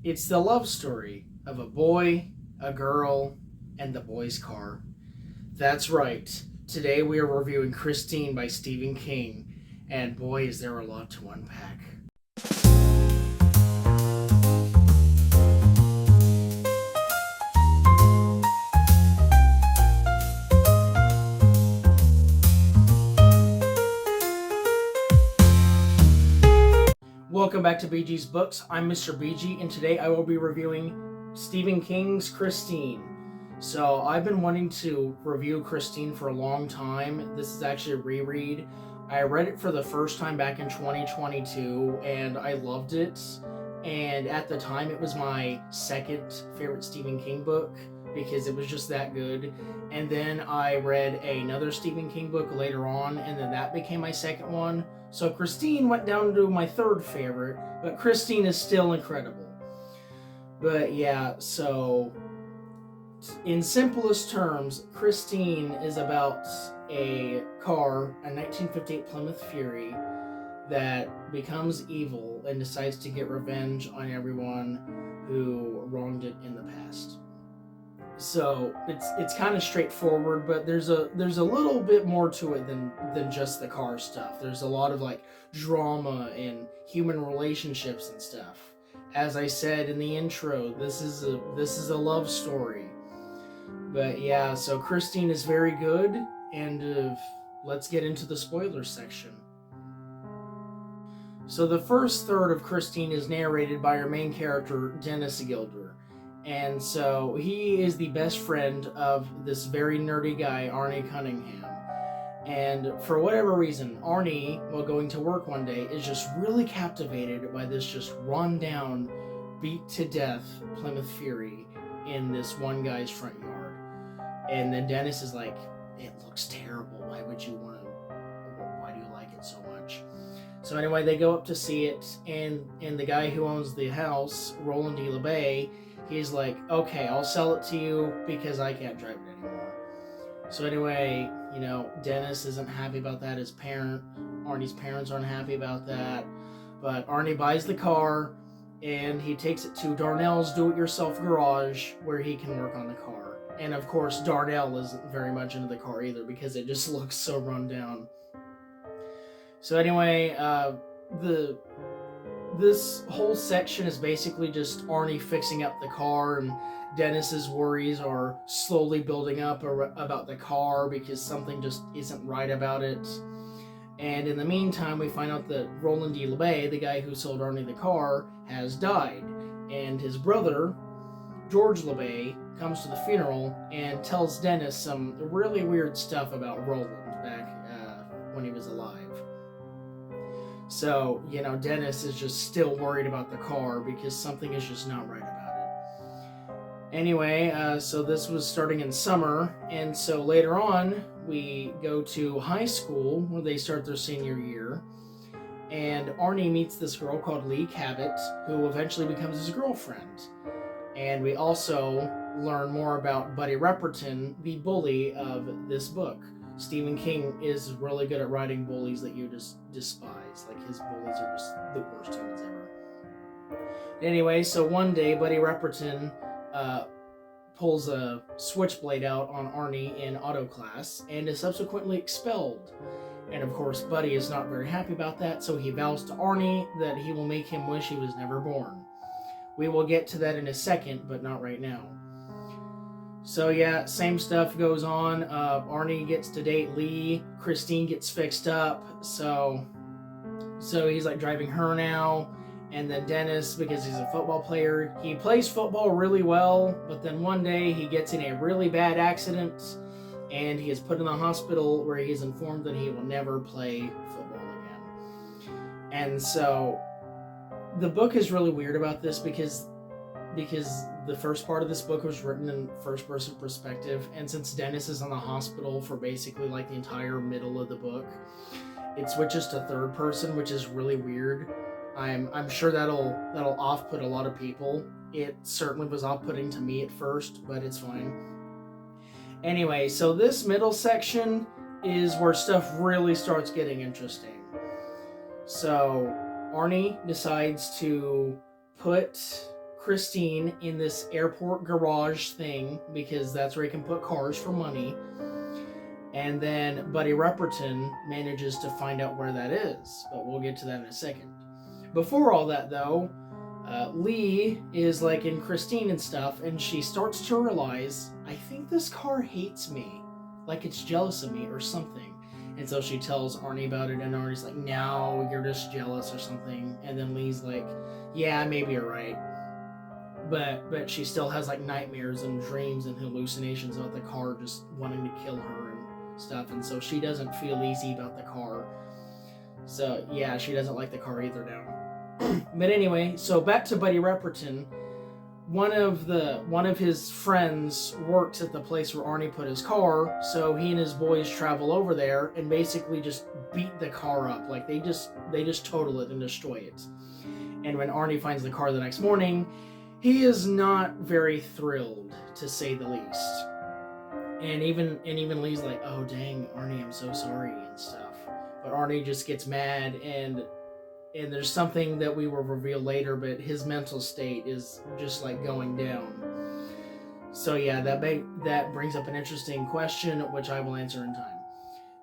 It's the love story of a boy, a girl, and the boy's car. That's right. Today we are reviewing Christine by Stephen King, and boy, is there a lot to unpack. Welcome back to BG's Books. I'm Mr. BG, and today I will be reviewing Stephen King's Christine. So I've been wanting to review Christine for a long time. This is actually a reread. I read it for the first time back in 2022, and I loved it. And at the time, it was my second favorite Stephen King book because it was just that good. And then I read another Stephen King book later on, and then that became my second one. So Christine went down to my third favorite, but Christine is still incredible. But yeah, so in simplest terms, Christine is about a car, a 1958 Plymouth Fury, that becomes evil and decides to get revenge on everyone who wronged it in the past. So it's kind of straightforward, but there's a little bit more to it than just the car stuff. There's a lot of like drama and human relationships and stuff. As I said in the intro, this is a love story. But yeah, so Christine is very good, and let's get into the spoilers section. So the first third of Christine is narrated by our main character, Dennis Gilder. And so he is the best friend of this very nerdy guy, Arnie Cunningham. And for whatever reason, Arnie, while going to work one day, is just really captivated by this just run down, beat to death Plymouth Fury in this one guy's front yard. And then Dennis is like, it looks terrible. Why do you like it so much? So anyway, they go up to see it, and the guy who owns the house, Roland D. LeBay, he's like, okay, I'll sell it to you because I can't drive it anymore. So anyway, Dennis isn't happy about that. Arnie's parents aren't happy about that. But Arnie buys the car, and he takes it to Darnell's do-it-yourself garage where he can work on the car. And of course, Darnell isn't very much into the car either because it just looks so run down. So anyway, this whole section is basically just Arnie fixing up the car, and Dennis's worries are slowly building up about the car because something just isn't right about it. And in the meantime, we find out that Roland D. LeBay, the guy who sold Arnie the car, has died. And his brother, George LeBay, comes to the funeral and tells Dennis some really weird stuff about Roland back when he was alive. So, Dennis is just still worried about the car because something is just not right about it. Anyway, so this was starting in summer, and so later on, we go to high school where they start their senior year, and Arnie meets this girl called Lee Cabot, who eventually becomes his girlfriend. And we also learn more about Buddy Repperton, the bully of this book. Stephen King is really good at writing bullies that you just despise. Like, his bullies are just the worst humans ever. Anyway, so one day, Buddy Repperton pulls a switchblade out on Arnie in auto class and is subsequently expelled. And of course, Buddy is not very happy about that, so he vows to Arnie that he will make him wish he was never born. We will get to that in a second, but not right now. So yeah, same stuff goes on. Arnie gets to date Lee. Christine gets fixed up. So he's like driving her now. And then Dennis, because he's a football player, he plays football really well. But then one day he gets in a really bad accident, and he is put in the hospital where he is informed that he will never play football again. And so the book is really weird about this because the first part of this book was written in first-person perspective, and since Dennis is in the hospital for basically like the entire middle of the book, it switches to third person, which is really weird. I'm sure that'll off-put a lot of people. It certainly was off-putting to me at first, but it's fine. Anyway, so this middle section is where stuff really starts getting interesting. So Arnie decides to put Christine in this airport garage thing because that's where he can put cars for money. And then Buddy Repperton manages to find out where that is, but we'll get to that in a second. Before all that, though, Lee is like in Christine and stuff, and she starts to realize, I think this car hates me, like it's jealous of me or something. And so she tells Arnie about it, and Arnie's like, no, you're just jealous or something. And then Lee's like, yeah, maybe you're right. But she still has like nightmares and dreams and hallucinations about the car just wanting to kill her and stuff. And so she doesn't feel easy about the car. So yeah, she doesn't like the car either now. But anyway, so back to Buddy Repperton. One of his friends works at the place where Arnie put his car, so he and his boys travel over there and basically just beat the car up. Like they just total it and destroy it. And when Arnie finds the car the next morning, he is not very thrilled, to say the least. And even Lee's like, oh dang, Arnie, I'm so sorry and stuff. But Arnie just gets mad, and there's something that we will reveal later, but his mental state is just like going down. So yeah, that brings up an interesting question, which I will answer in time.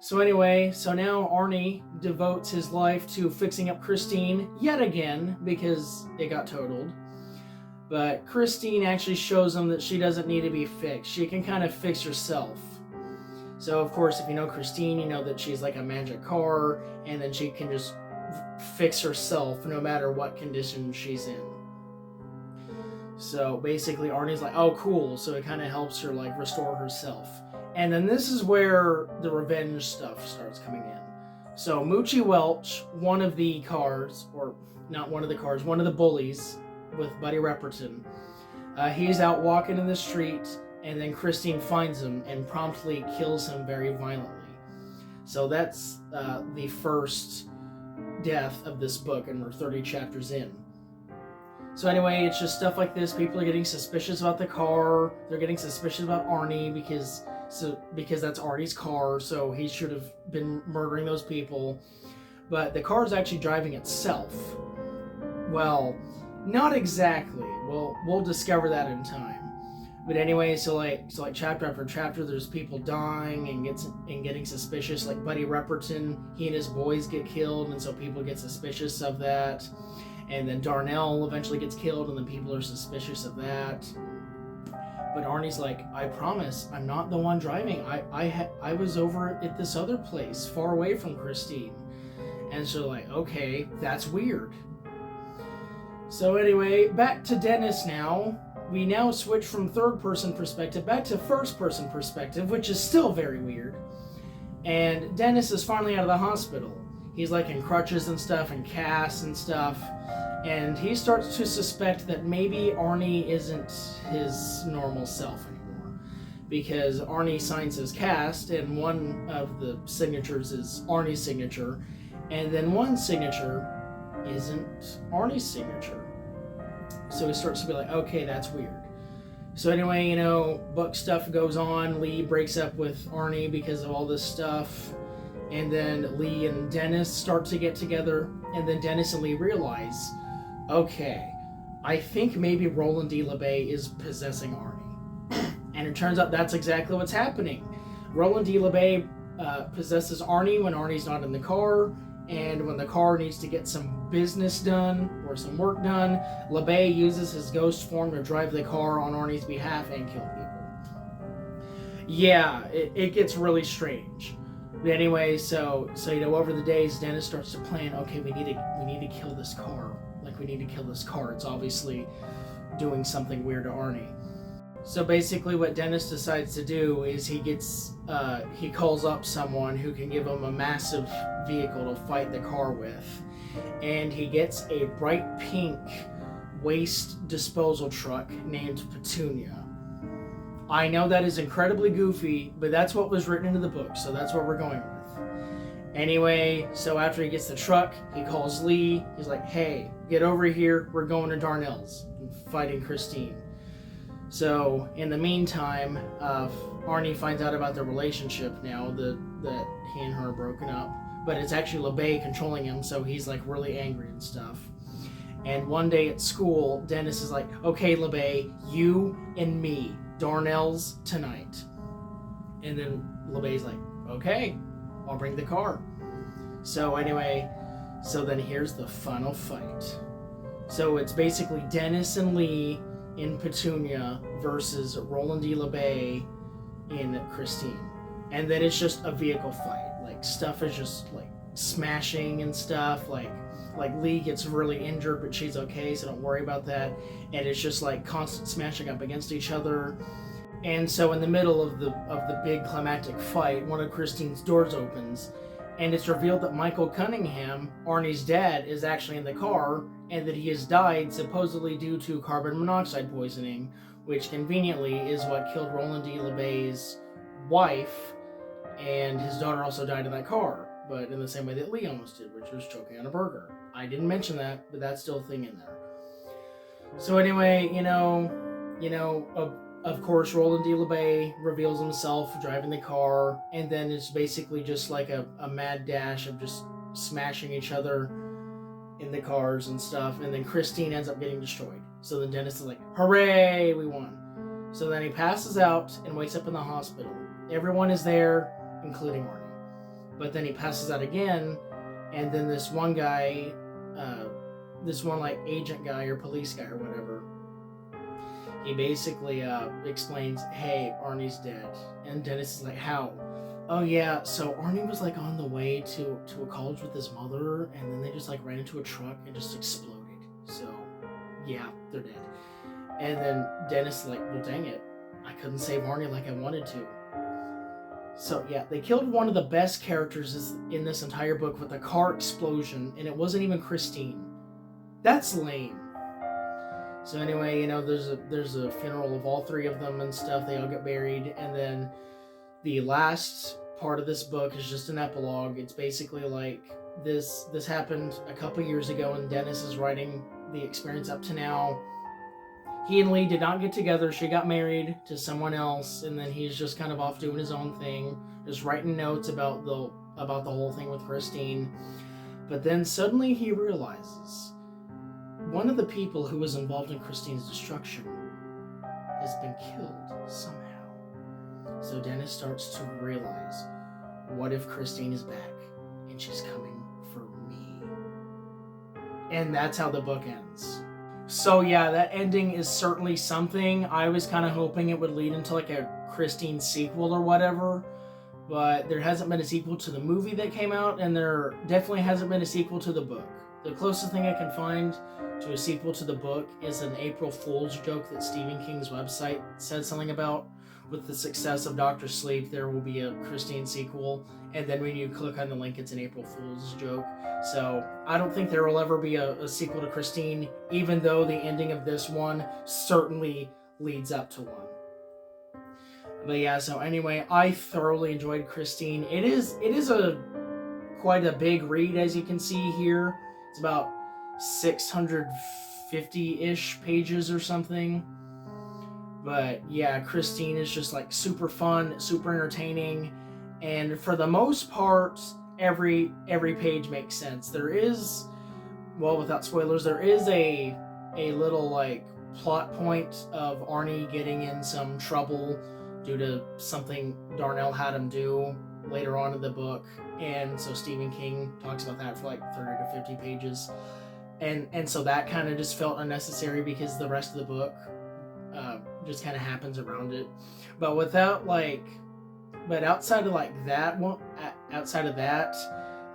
So anyway, so now Arnie devotes his life to fixing up Christine yet again because it got totaled. But Christine actually shows him that she doesn't need to be fixed. She can kind of fix herself. So of course, if you know Christine, you know that she's like a magic car, and then she can just fix herself no matter what condition she's in. So basically Arnie's like, oh cool, so it kind of helps her like restore herself. And then this is where the revenge stuff starts coming in. So Moochie Welch, one of the bullies with Buddy Repperton, he's out walking in the street, and then Christine finds him and promptly kills him very violently. So that's the first death of this book, and we're 30 chapters in. So anyway, it's just stuff like this. People are getting suspicious about the car. They're getting suspicious about Arnie because that's Arnie's car, so he should have been murdering those people. But the car is actually driving itself. Well, not exactly. We'll discover that in time. But anyway, so like chapter after chapter, there's people dying and getting suspicious. Like Buddy Repperton, he and his boys get killed, and so people get suspicious of that. And then Darnell eventually gets killed, and then people are suspicious of that. But Arnie's like, I promise, I'm not the one driving. I was over at this other place, far away from Christine. And so like, okay, that's weird. So anyway, back to Dennis now. We now switch from third-person perspective back to first-person perspective, which is still very weird. And Dennis is finally out of the hospital. He's like in crutches and stuff and casts and stuff. And he starts to suspect that maybe Arnie isn't his normal self anymore. Because Arnie signs his cast, and one of the signatures is Arnie's signature. And then one signature isn't Arnie's signature. So he starts to be like, okay, that's weird. So anyway, book stuff goes on. Lee breaks up with Arnie because of all this stuff. And then Lee and Dennis start to get together. And then Dennis and Lee realize, okay, I think maybe Roland D. LeBay is possessing Arnie. And it turns out that's exactly what's happening. Roland D. LeBay possesses Arnie when Arnie's not in the car. And when the car needs to get some business done or some work done, LeBay uses his ghost form to drive the car on Arnie's behalf and kill people. Yeah, it gets really strange. But anyway, so over the days, Dennis starts to plan, okay, we need to kill this car. Like, we need to kill this car. It's obviously doing something weird to Arnie. So basically what Dennis decides to do is he calls up someone who can give him a massive vehicle to fight the car with. And he gets a bright pink waste disposal truck named Petunia. I know that is incredibly goofy, but that's what was written into the book, so that's what we're going with. Anyway, so after he gets the truck, he calls Lee. He's like, hey, get over here. We're going to Darnell's and fighting Christine. So, in the meantime, Arnie finds out about their relationship now, that he and her are broken up. But it's actually LeBay controlling him, so he's like really angry and stuff. And one day at school, Dennis is like, okay, LeBay, you and me, Darnell's tonight. And then LeBay's like, okay, I'll bring the car. So anyway, so then here's the final fight. So it's basically Dennis and Lee in Petunia versus Roland D. LeBay in Christine. And then it's just a vehicle fight. Like, stuff is just like smashing and stuff. Like Lee gets really injured, but she's okay, so don't worry about that. And it's just like constant smashing up against each other. And so in the middle of the big climactic fight, one of Christine's doors opens, and it's revealed that Michael Cunningham, Arnie's dad, is actually in the car, and that he has died supposedly due to carbon monoxide poisoning, which conveniently is what killed Roland D. LeBay's wife, and his daughter also died in that car, but in the same way that Lee almost did, which was choking on a burger. I didn't mention that, but that's still a thing in there. So anyway, of course, Roland D. LeBay reveals himself driving the car, and then it's basically just like a mad dash of just smashing each other in the cars and stuff, and then Christine ends up getting destroyed. So then Dennis is like, hooray, we won. So then he passes out and wakes up in the hospital. Everyone is there, including Arnie. But then he passes out again, and then this one guy, like agent guy or police guy or whatever, he basically explains, hey, Arnie's dead. And Dennis is like, how? Oh yeah, so Arnie was like on the way to a college with his mother, and then they just like ran into a truck and just exploded. So yeah, they're dead. And then Dennis is like, well dang it, I couldn't save Arnie like I wanted to. So yeah, they killed one of the best characters in this entire book with a car explosion, and it wasn't even Christine. That's lame. So anyway, there's a funeral of all three of them and stuff. They all get buried, and then the last part of this book is just an epilogue. It's basically like this happened a couple years ago, and Dennis is writing the experience up to now. He and Lee did not get together. She got married to someone else, and then he's just kind of off doing his own thing, just writing notes about the whole thing with Christine. But then suddenly he realizes one of the people who was involved in Christine's destruction has been killed somehow. So Dennis starts to realize, what if Christine is back and she's coming for me? And that's how the book ends. So yeah, that ending is certainly something. I was kind of hoping it would lead into like a Christine sequel or whatever, but there hasn't been a sequel to the movie that came out, and there definitely hasn't been a sequel to the book. The closest thing I can find to a sequel to the book is an April Fool's joke that Stephen King's website said something about. With the success of Dr. Sleep, there will be a Christine sequel, and then when you click on the link, it's an April Fool's joke. So I don't think there will ever be a sequel to Christine, even though the ending of this one certainly leads up to one. But yeah, so anyway, I thoroughly enjoyed Christine. It is quite a big read, as you can see here. It's about 650-ish pages or something. But yeah, Christine is just like super fun, super entertaining, and for the most part, every page makes sense. There is, well, without spoilers, there is a little like plot point of Arnie getting in some trouble due to something Darnell had him do later on in the book, and so Stephen King talks about that for like 30 to 50 pages, and so that kind of just felt unnecessary because the rest of the book just kind of happens around it. But outside of that,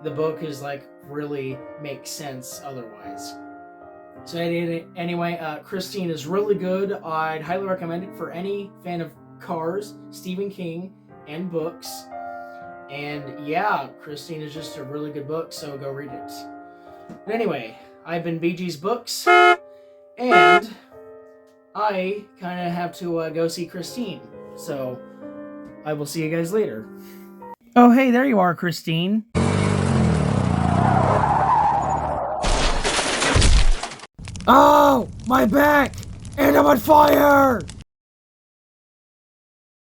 the book is like really makes sense otherwise. So anyway, Christine is really good. I'd highly recommend it for any fan of cars, Stephen King, and books. And yeah, Christine is just a really good book, so go read it. But anyway, I've been BG's Books, and I kind of have to go see Christine, so I will see you guys later. Oh, hey, there you are, Christine. Oh, my back! And I'm on fire!